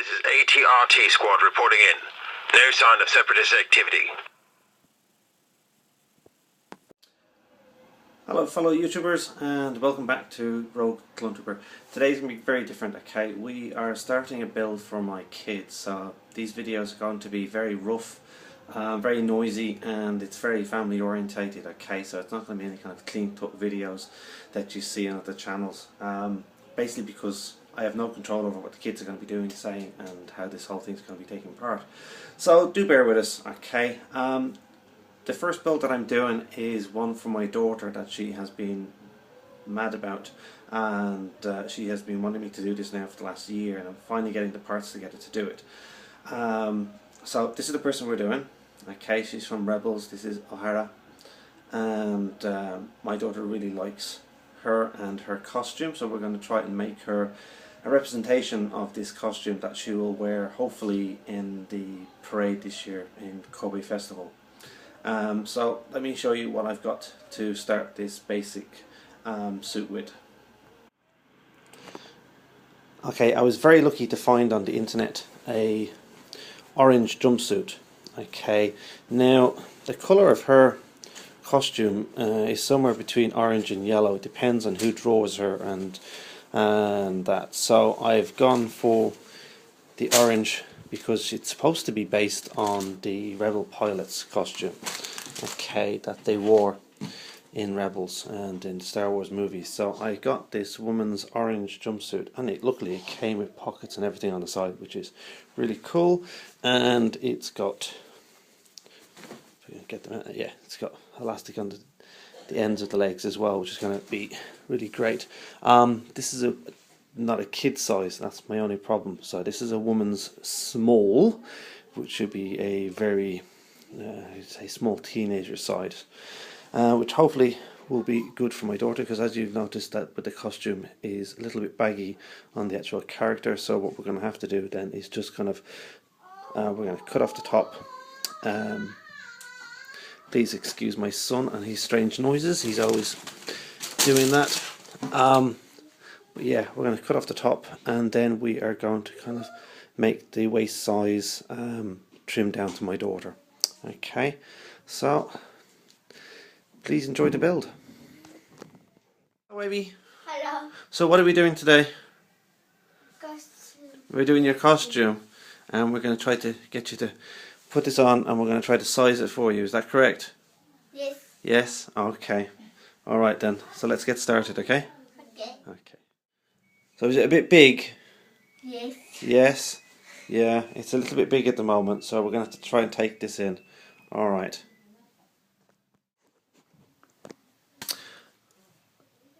This is ATRT squad reporting in. No sign of separatist activity. Hello fellow YouTubers and welcome back to Rogue Cluntuber. Today's going to be very different, okay? We are starting a build for my kids, so these videos are going to be very rough, very noisy, and it's very family orientated, okay? So it's not going to be any kind of clean cut videos that you see on other channels. Basically because I have no control over what the kids are going to be doing, saying, and how this whole thing's going to be taking part. So do bear with us, okay? The first build that I'm doing is one for my daughter that she has been mad about, and she has been wanting me to do this now for the last year, and I'm finally getting the parts together to do it. So this is the person we're doing, okay? She's from Rebels. This is O'Hara, and my daughter really likes her and her costume, so we're going to try and make her a representation of this costume that she will wear hopefully in the parade this year in Kobe Festival. So let me show you what I've got to start this basic suit with. Okay, I was very lucky to find on the internet a orange jumpsuit. Okay, now the colour of her costume is somewhere between orange and yellow. It depends on who draws her and that. So I've gone for the orange because it's supposed to be based on the Reble pilot's costume, okay, that they wore in Rebels and in Star Wars movies. So I got this woman's orange jumpsuit, and luckily it came with pockets and everything on the side, which is really cool. And it's got, if I can get them out, yeah, it's got elastic on the ends of the legs as well, which is going to be really great. This is not a kid size, that's my only problem. So this is a woman's small, which should be a very say small teenager size, which hopefully will be good for my daughter, because as you've noticed that with the costume is a little bit baggy on the actual character. So what we're going to have to do then is just kind of we're going to cut off the top. Please excuse my son and his strange noises, he's always doing that. But yeah, we're going to cut off the top, and then we are going to kind of make the waist size trim down to my daughter. Okay, so please enjoy the build. Hello, Amy. Hello. So what are we doing today? Costume. We're doing your costume, and we're going to try to get you to put this on, and we're going to try to size it for you. Is that correct? Yes. Yes? Okay. Alright then, so let's get started, okay? Okay. Okay. So is it a bit big? Yes. Yes? Yeah, it's a little bit big at the moment, so we're going to have to try and take this in. Alright.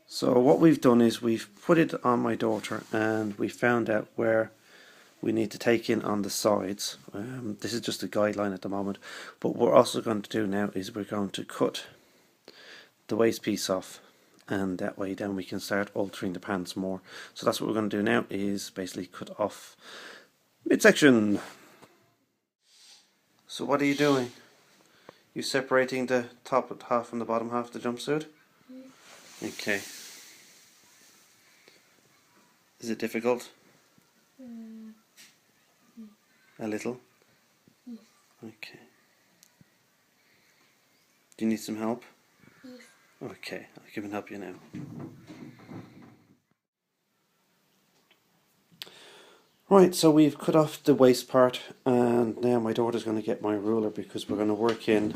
So what we've done is we've put it on my daughter, and we found out where we need to take in on the sides. This is just a guideline at the moment, but what we're also going to do now is we're going to cut the waist piece off, and that way then we can start altering the pants more. So that's what we're going to do now, is basically cut off midsection. So what are you doing? You separating the top half from the bottom half of the jumpsuit? Okay. Is it difficult? A little? Okay. Do you need some help? Okay, I can help you now. Right, so we've cut off the waist part, and now my daughter's going to get my ruler, because we're going to work in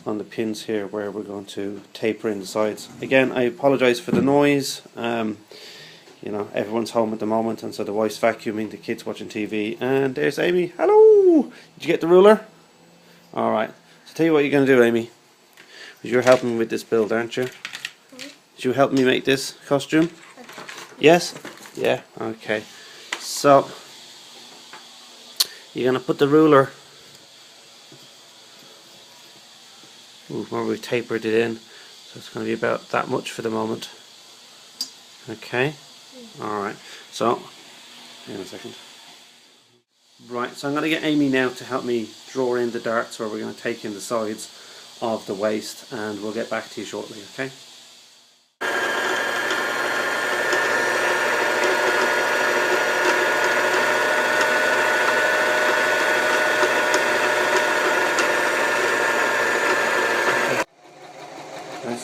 on the pins here where we're going to taper in the sides. Again, I apologise for the noise. You know, everyone's home at the moment, and so the wife's vacuuming, the kids watching TV, and there's Amy. Hello! Did you get the ruler? Alright, so tell you what you're going to do, Amy. You're helping me with this build, aren't you? Did you help me make this costume? Yes? Yeah? Okay. So, you're going to put the ruler, where we tapered it in, so it's going to be about that much for the moment. Okay? Alright, so, hang on a second. Right, so I'm going to get Amy now to help me draw in the darts where we're going to take in the sides of the waist, and we'll get back to you shortly, okay?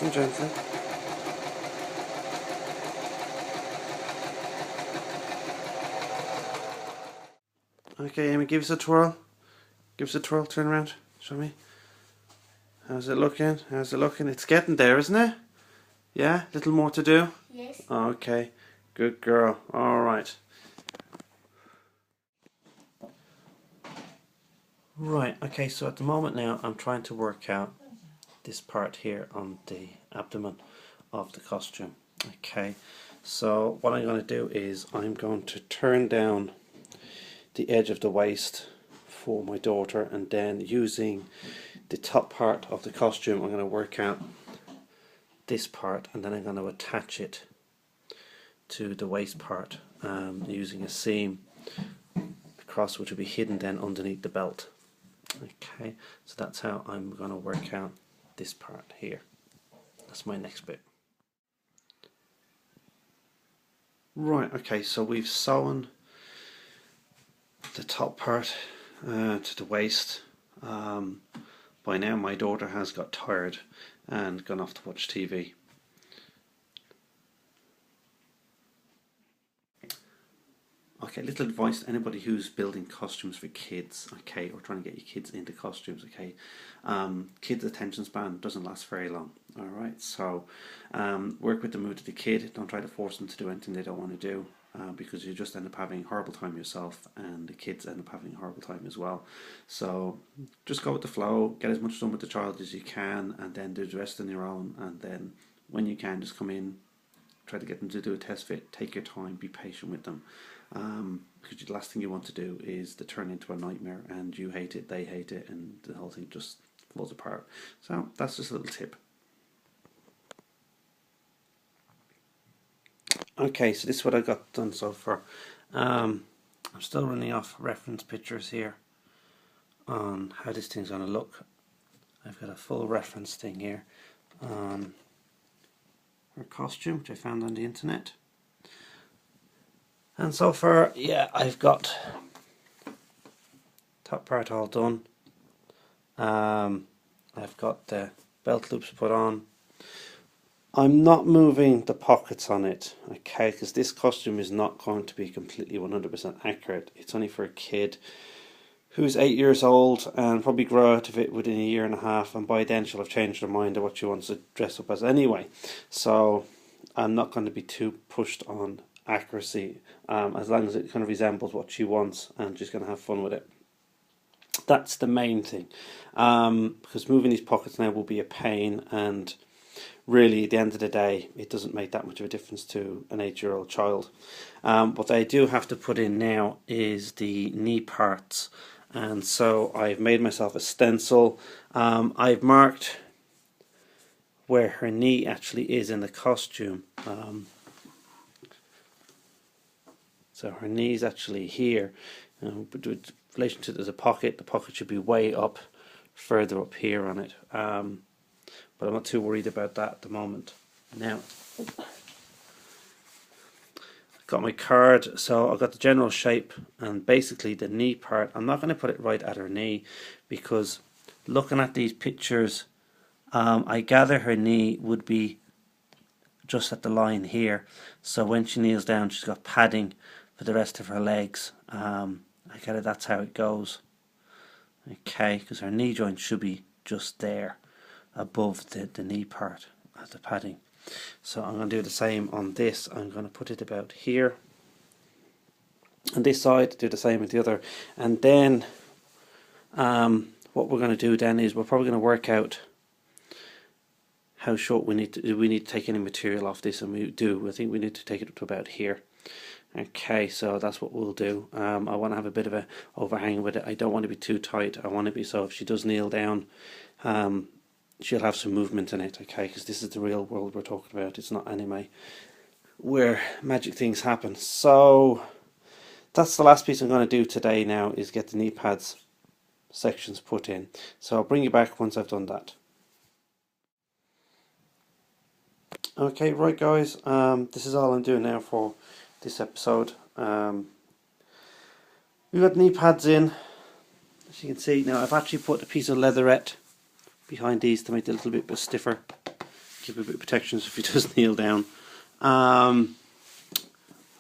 Nice and gently. Okay, Amy, give us a twirl. Give us a twirl, turn around, show me. How's it looking? How's it looking? It's getting there, isn't it? Yeah, little more to do? Yes. Okay, good girl. Alright. Right, okay, so at the moment now I'm trying to work out this part here on the abdomen of the costume. Okay, so what I'm going to do is I'm going to turn down the edge of the waist for my daughter, and then using the top part of the costume I'm going to work out this part, and then I'm going to attach it to the waist part using a seam across, which will be hidden then underneath the belt. Okay, so that's how I'm going to work out this part here. That's my next bit. Right, okay, so we've sewn the top part to the waist. By now my daughter has got tired and gone off to watch TV. Okay, little advice to anybody who's building costumes for kids, okay, or trying to get your kids into costumes, okay. Kids' attention span doesn't last very long, alright, so work with the mood of the kid. Don't try to force them to do anything they don't want to do, because you just end up having a horrible time yourself, and the kids end up having a horrible time as well. So just go with the flow, get as much done with the child as you can, and then do the rest on your own, and then when you can, just come in, try to get them to do a test fit, take your time, be patient with them. Because the last thing you want to do is to turn into a nightmare, and you hate it, they hate it, and the whole thing just falls apart. So that's just a little tip. Okay, so this is what I got done so far. I'm still running off reference pictures here on how this thing's going to look. I've got a full reference thing here on her costume, which I found on the internet. And so far, yeah, I've got top part all done. I've got the belt loops put on. I'm not moving the pockets on it, okay, because this costume is not going to be completely 100% accurate. It's only for a kid who's 8 years old and probably grow out of it within a year and a half, and by then she'll have changed her mind of what she wants to dress up as anyway. So I'm not going to be too pushed on accuracy, as long as it kind of resembles what she wants, and she's going to have fun with it. That's the main thing, because moving these pockets now will be a pain, and really at the end of the day it doesn't make that much of a difference to an 8-year-old child. What I do have to put in now is the knee parts, and so I've made myself a stencil. I've marked where her knee actually is in the costume. So her knee is actually here, but with relation to there's a pocket, the pocket should be way up, further up here on it. But I'm not too worried about that at the moment. Now, I've got my card, so I've got the general shape, and basically the knee part, I'm not going to put it right at her knee, because looking at these pictures, I gather her knee would be just at the line here, so when she kneels down she's got padding for the rest of her legs. I gather that's how it goes. Okay, because her knee joint should be just there above the knee part of the padding. So I'm going to do the same on this. I'm going to put it about here on this side, do the same with the other, and then what we're going to do then is we're probably going to work out how short we need to take any material off this, and we do. I think we need to take it up to about here. Okay, so that's what we'll do. I want to have a bit of a overhang with it. I don't want to be too tight. I want to be so if she does kneel down, she'll have some movement in it, okay, because this is the real world we're talking about. It's not anime where magic things happen. So that's the last piece I'm going to do today now, is get the knee pads sections put in. So I'll bring you back once I've done that. Okay, right guys, this is all I'm doing now for this episode. We've got knee pads in, as you can see. Now I've actually put a piece of leatherette behind these to make it a little bit stiffer, give a bit of protection so if he does kneel down.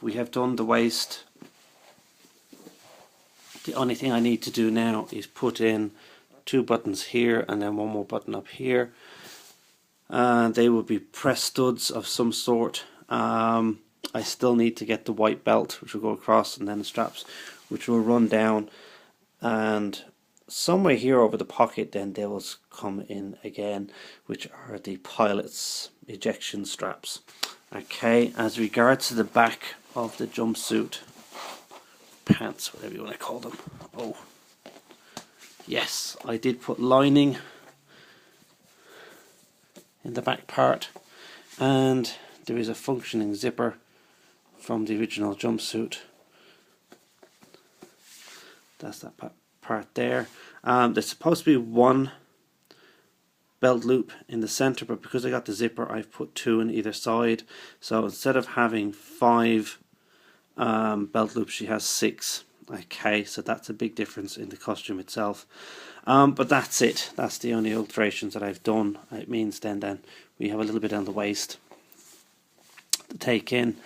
We have done the waist. The only thing I need to do now is put in 2 buttons here and then 1 more button up here. They will be press studs of some sort. I still need to get the white belt, which will go across, and then the straps, which will run down, and somewhere here over the pocket then they will come in again, which are the pilot's ejection straps. Okay, as regards to the back of the jumpsuit, pants, whatever you want to call them. Oh, yes, I did put lining in the back part, and there is a functioning zipper from the original jumpsuit. That's that part there. There's supposed to be 1 belt loop in the center, but because I got the zipper, I've put 2 on either side. So instead of having 5 belt loops, she has 6. Okay, so that's a big difference in the costume itself. But that's it. That's the only alterations that I've done. It means then we have a little bit on the waist to take in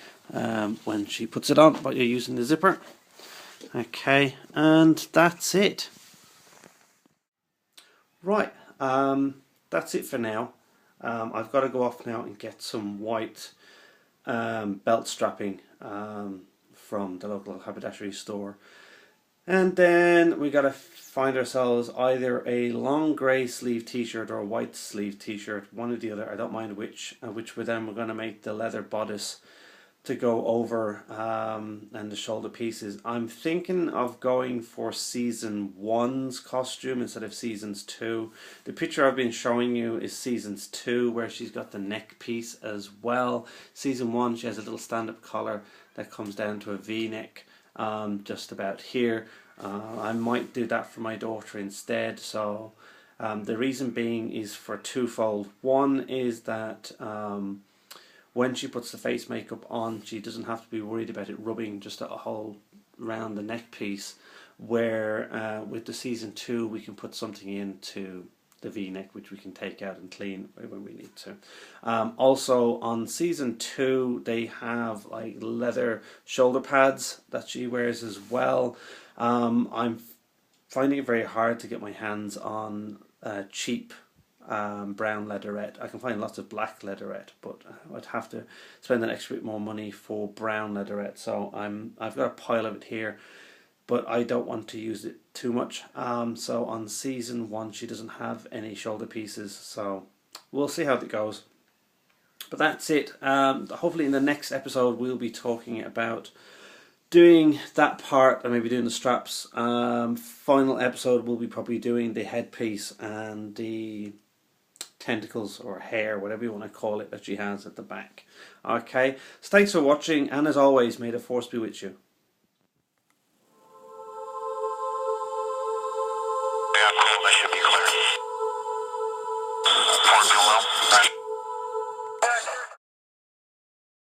when she puts it on, but you're using the zipper. Okay, and that's it. Right, that's it for now. I've got to go off now and get some white belt strapping from the local haberdashery store, and then we got to find ourselves either a long grey sleeve t-shirt or a white sleeve t-shirt, one or the other. I don't mind which we're going to make the leather bodice to go over, and the shoulder pieces. I'm thinking of going for season 1's costume instead of season's 2. The picture I've been showing you is season's 2, where she's got the neck piece as well. Season 1, she has a little stand-up collar that comes down to a V-neck just about here. I might do that for my daughter instead. So the reason being is for twofold. One is that when she puts the face makeup on, she doesn't have to be worried about it rubbing just a hole around the neck piece, where with the season 2 we can put something into the V-neck which we can take out and clean when we need to. Also on season 2 they have like leather shoulder pads that she wears as well. I'm finding it very hard to get my hands on cheap brown leatherette. I can find lots of black leatherette, but I'd have to spend an extra bit more money for brown leatherette. So I've got a pile of it here, but I don't want to use it too much. So on season 1 she doesn't have any shoulder pieces, so we'll see how it goes. But that's it. Hopefully in the next episode we'll be talking about doing that part and maybe doing the straps. Final episode we'll be probably doing the headpiece and the tentacles or hair, whatever you want to call it, that she has at the back. Okay, so thanks for watching, and as always, may the force be with you.